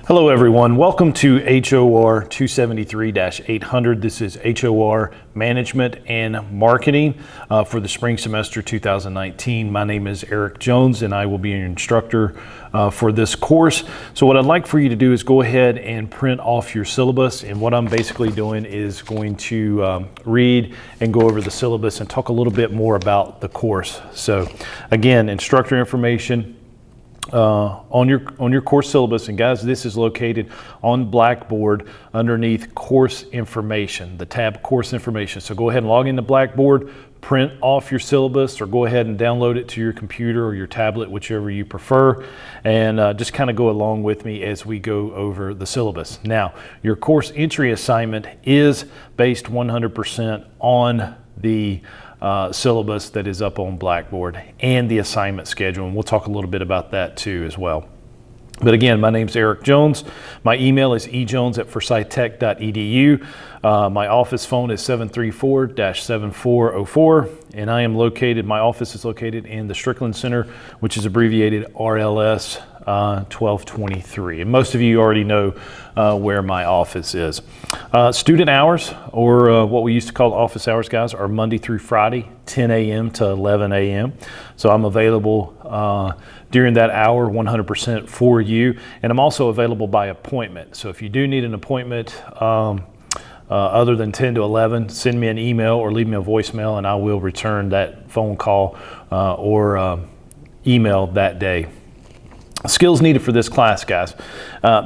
Hello everyone, welcome to HOR 273-800. This is HOR Management and Marketing for the spring semester 2019. My name is Eric Jones and I will be your instructor for this course. So what I'd like for you to do is go ahead and print off your syllabus, and what I'm basically doing is going to read and go over the syllabus and talk a little bit more about the course. So again, instructor information on your course syllabus, and guys, this is located on Blackboard underneath course information, the tab course information. So go ahead and log into Blackboard, print off your syllabus, or go ahead and download it to your computer or your tablet, whichever you prefer, and just kind of go along with me as we go over the syllabus. Now, your course entry assignment is based 100% on the syllabus that is up on Blackboard and the assignment schedule, and we'll talk a little bit about that too as well. But again, my name's Eric Jones. My email is ejones@forsythtech.edu. My office phone is 734-7404, and my office is located in the Strickland Center, which is abbreviated RLS 1223. And most of you already know where my office is. Student hours, or what we used to call office hours, guys, are Monday through Friday, 10 a.m. to 11 a.m. So I'm available during that hour 100% for you, and I'm also available by appointment. So if you do need an appointment other than 10 to 11, send me an email or leave me a voicemail, and I will return that phone call or email that day. Skills needed for this class, guys.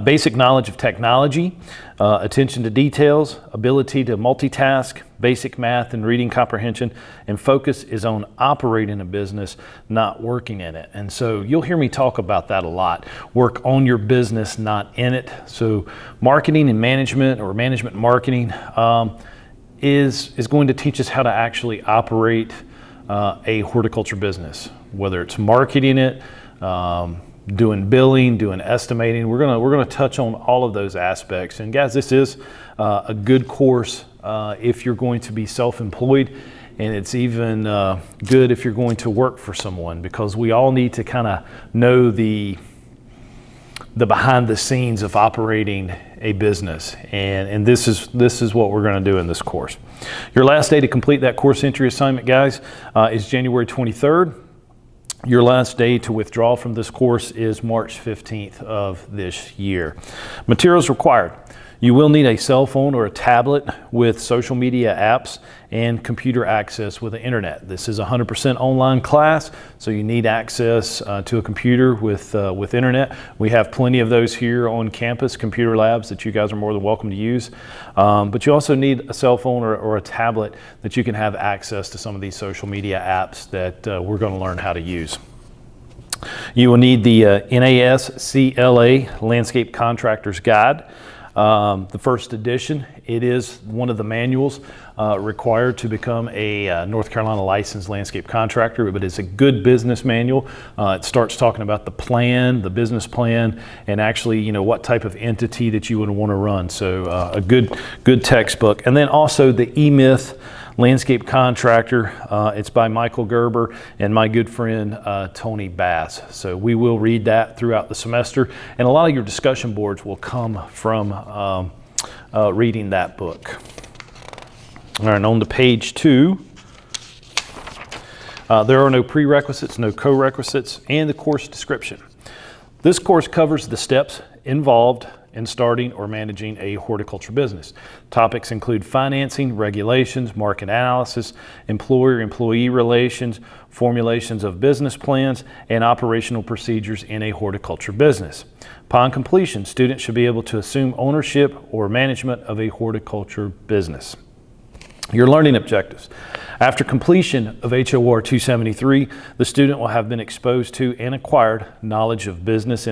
Basic knowledge of technology, attention to details, ability to multitask, basic math and reading comprehension, and focus is on operating a business, not working in it. And so you'll hear me talk about that a lot. Work on your business, not in it. So marketing and management, or management and marketing, is going to teach us how to actually operate a horticulture business, whether it's marketing it, doing billing, doing estimating. We're gonna touch on all of those aspects. And guys, this is a good course if you're going to be self-employed, and it's even good if you're going to work for someone, because we all need to kind of know the behind the scenes of operating a business, and this is what we're going to do in this course. Your last day to complete that course entry assignment, guys, is January 23rd. Your last day to withdraw from this course is March 15th of this year. Materials required. You will need a cell phone or a tablet with social media apps and computer access with the internet. This is a 100% online class, so you need access to a computer with internet. We have plenty of those here on campus, computer labs that you guys are more than welcome to use. But you also need a cell phone or a tablet that you can have access to some of these social media apps that we're going to learn how to use. You will need the NASCLA Landscape Contractor's Guide. The first edition. It is one of the manuals required to become a North Carolina licensed landscape contractor, but it's a good business manual. It starts talking about the plan, the business plan, and actually, what type of entity that you would want to run. So a good textbook. And then also the E-Myth Landscape Contractor. It's by Michael Gerber and my good friend Tony Bass. So we will read that throughout the semester, and a lot of your discussion boards will come from reading that book. All right, on to page 2. There are no prerequisites, no co-requisites, and the course description. This course covers the steps involved in starting or managing a horticulture business. Topics include financing, regulations, market analysis, employer-employee relations, formulations of business plans, and operational procedures in a horticulture business. Upon completion, students should be able to assume ownership or management of a horticulture business. Your learning objectives. After completion of HOR 273, the student will have been exposed to and acquired knowledge of business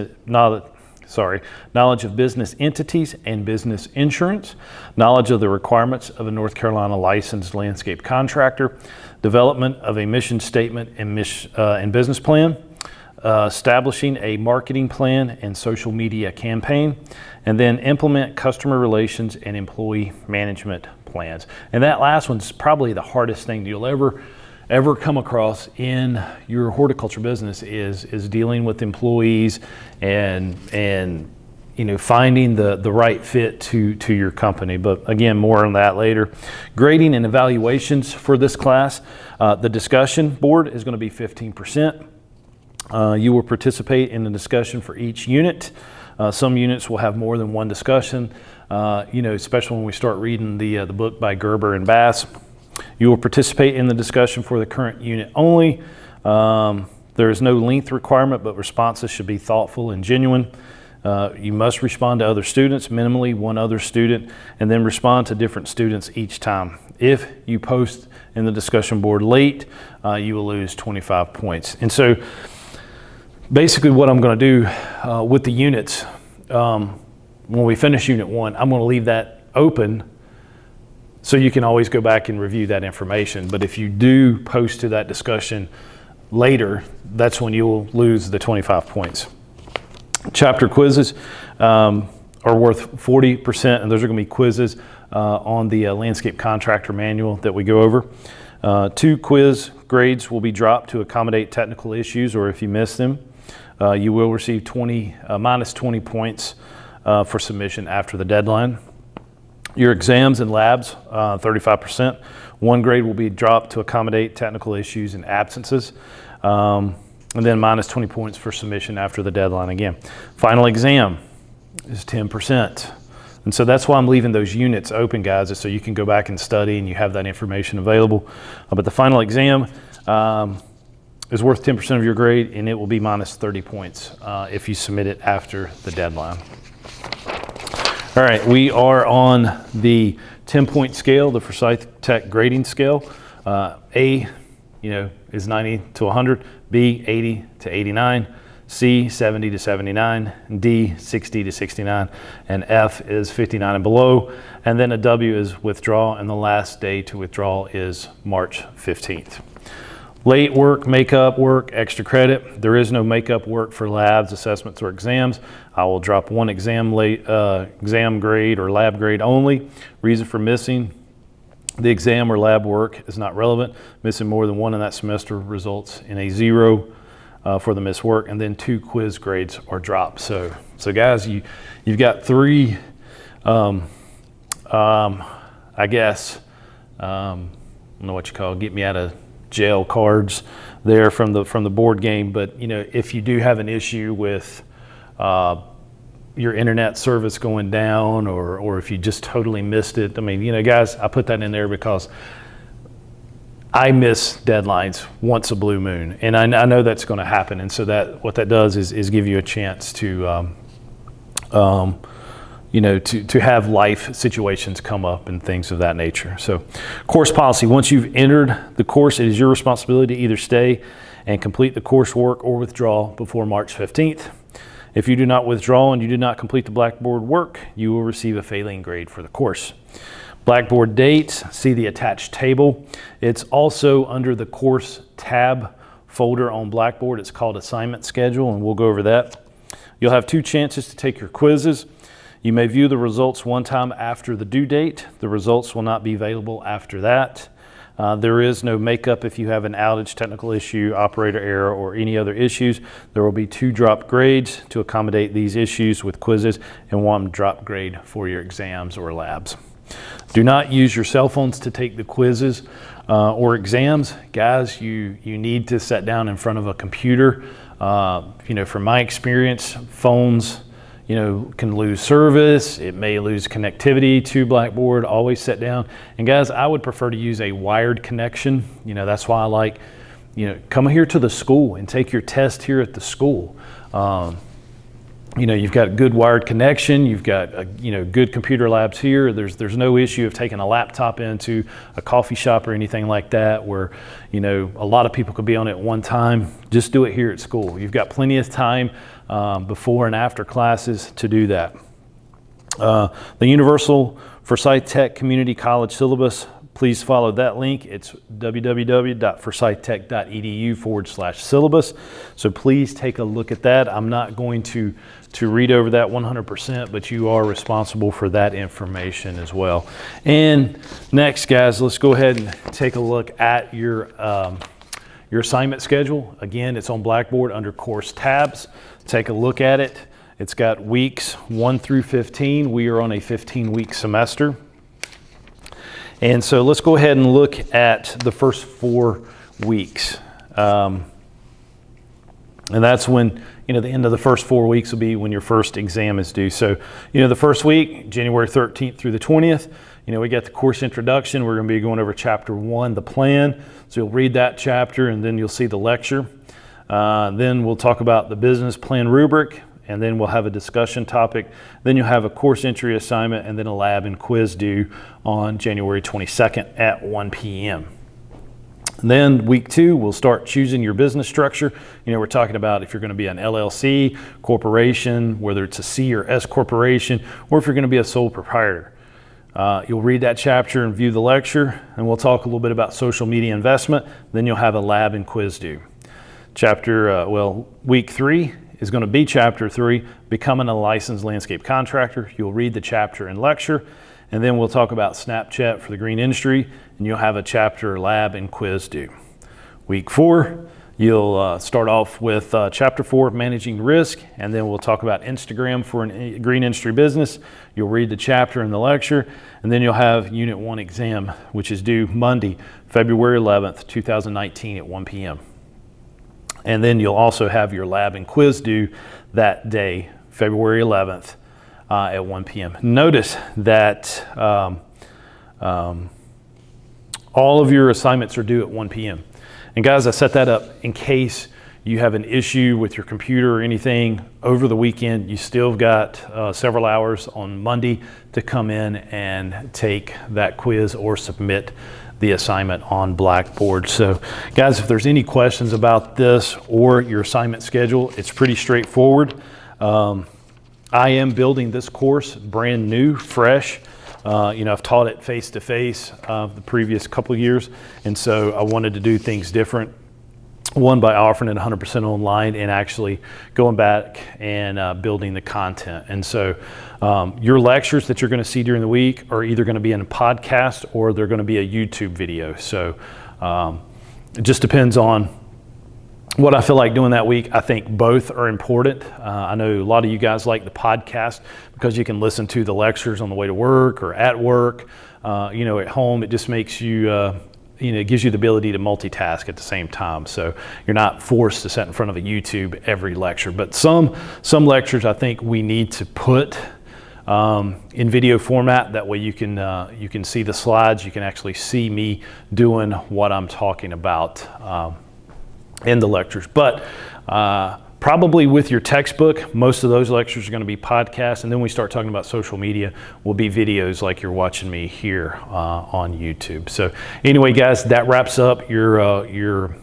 entities and business insurance, knowledge of the requirements of a North Carolina licensed landscape contractor, development of a mission statement and business plan, establishing a marketing plan and social media campaign, and then implement customer relations and employee management plans. And that last one's probably the hardest thing you'll ever come across in your horticulture business is dealing with employees and finding the right fit to your company. But again, more on that later. Grading and evaluations for this class. The discussion board is going to be 15%. You will participate in the discussion for each unit. Some units will have more than one discussion, especially when we start reading the book by Gerber and Bass. You will participate in the discussion for the current unit only. There is no length requirement, but responses should be thoughtful and genuine. You must respond to other students, minimally one other student, and then respond to different students each time. If you post in the discussion board late, you will lose 25 points. And so basically what I'm going to do with the units, when we finish Unit 1, I'm going to leave that open so you can always go back and review that information. But if you do post to that discussion later, that's when you'll lose the 25 points. Chapter quizzes are worth 40%, and those are going to be quizzes on the landscape contractor manual that we go over. 2 quiz grades will be dropped to accommodate technical issues, or if you miss them, you will receive minus 20 points for submission after the deadline. Your exams and labs, 35%. 1 grade will be dropped to accommodate technical issues and absences. And then minus 20 points for submission after the deadline again. Final exam is 10%. And so that's why I'm leaving those units open, guys, is so you can go back and study and you have that information available. But the final exam is worth 10% of your grade, and it will be minus 30 points if you submit it after the deadline. All right, we are on the 10-point scale, the Forsyth Tech grading scale. A, is 90 to 100, B, 80 to 89, C, 70 to 79, D, 60 to 69, and F is 59 and below. And then a W is withdraw, and the last day to withdraw is March 15th. Late work, makeup work, extra credit. There is no makeup work for labs, assessments, or exams. I will drop 1 exam grade or lab grade only. Reason for missing the exam or lab work is not relevant. Missing more than 1 in that semester results in a 0 for the missed work, and then 2 quiz grades are dropped. So guys, you've got 3, I guess, I don't know what you call it, get me out of jail cards there from the board game. But if you do have an issue with your internet service going down, or if you just totally missed it, I mean, guys, I put that in there because I miss deadlines once a blue moon, and I know that's going to happen. And so what that does is give you a chance to to have life situations come up and things of that nature. So course policy, once you've entered the course, it is your responsibility to either stay and complete the coursework or withdraw before March 15th. If you do not withdraw and you do not complete the Blackboard work, you will receive a failing grade for the course. Blackboard dates, see the attached table. It's also under the course tab folder on Blackboard. It's called assignment schedule, and we'll go over that. You'll have 2 chances to take your quizzes. You may view the results one time after the due date. The results will not be available after that. There is no makeup if you have an outage, technical issue, operator error, or any other issues. There will be 2 drop grades to accommodate these issues with quizzes, and 1 drop grade for your exams or labs. Do not use your cell phones to take the quizzes or exams. Guys, you need to sit down in front of a computer. From my experience, phones can lose service. It may lose connectivity to Blackboard. Always sit down. And guys, I would prefer to use a wired connection. That's why I like, come here to the school and take your test here at the school. You've got a good wired connection. You've got good computer labs here. There's no issue of taking a laptop into a coffee shop or anything like that where, a lot of people could be on it at one time. Just do it here at school. You've got plenty of time before and after classes to do that. The Universal Forsyth Tech Community College Syllabus, please follow that link. It's www.forsythtech.edu/syllabus. So please take a look at that. I'm not going to read over that 100%, but you are responsible for that information as well. And next, guys, let's go ahead and take a look at your assignment schedule. Again, it's on Blackboard under course tabs. Take a look at it. It's got weeks 1 through 15. We are on a 15-week semester. And so let's go ahead and look at the first 4 weeks. And that's when, the end of the first 4 weeks will be when your first exam is due. So, the first week, January 13th through the 20th, we got the course introduction. We're going to be going over chapter 1, the plan. So you'll read that chapter and then you'll see the lecture. Then we'll talk about the business plan rubric, and then we'll have a discussion topic. Then you'll have a course entry assignment and then a lab and quiz due on January 22nd at 1 p.m. And then week 2, we'll start choosing your business structure. We're talking about if you're going to be an LLC, corporation, whether it's a C or S corporation, or if you're going to be a sole proprietor. You'll read that chapter and view the lecture, and we'll talk a little bit about social media investment. Then you'll have a lab and quiz due. Week 3 is going to be chapter 3, becoming a licensed landscape contractor. You'll read the chapter and lecture, and then we'll talk about Snapchat for the green industry, and you'll have a chapter, lab, and quiz due. Week 4, you'll start off with chapter 4, managing risk, and then we'll talk about Instagram for a green industry business. You'll read the chapter and the lecture, and then you'll have Unit 1 exam, which is due Monday, February 11th, 2019 at 1 p.m. And then you'll also have your lab and quiz due that day, February 11th at 1 p.m. Notice that all of your assignments are due at 1 p.m. And guys, I set that up in case you have an issue with your computer or anything over the weekend. You still got several hours on Monday to come in and take that quiz or submit the assignment on Blackboard. So guys, if there's any questions about this or your assignment schedule, it's pretty straightforward. I am building this course brand new, fresh. I've taught it face-to-face the previous couple of years, and so I wanted to do things different. One, by offering it 100% online and actually going back and building the content. And so your lectures that you're going to see during the week are either going to be in a podcast or they're going to be a YouTube video. So it just depends on what I feel like doing that week. I think both are important. I know a lot of you guys like the podcast because you can listen to the lectures on the way to work or at work. At home, it just makes you it gives you the ability to multitask at the same time. So you're not forced to sit in front of a YouTube every lecture. But some lectures I think we need to put in video format. That way you can see the slides. You can actually see me doing what I'm talking about in the lectures. But probably with your textbook, most of those lectures are going to be podcasts, and then we start talking about social media will be videos like you're watching me here on YouTube. So anyway, guys, that wraps up your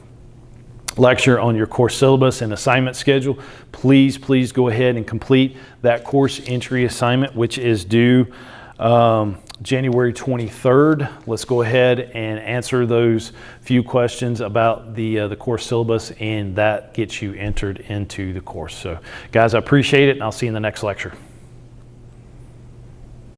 lecture on your course syllabus and assignment schedule. Please go ahead and complete that course entry assignment, which is due January 23rd. Let's go ahead and answer those few questions about the course syllabus, and that gets you entered into the course. So guys, I appreciate it, and I'll see you in the next lecture.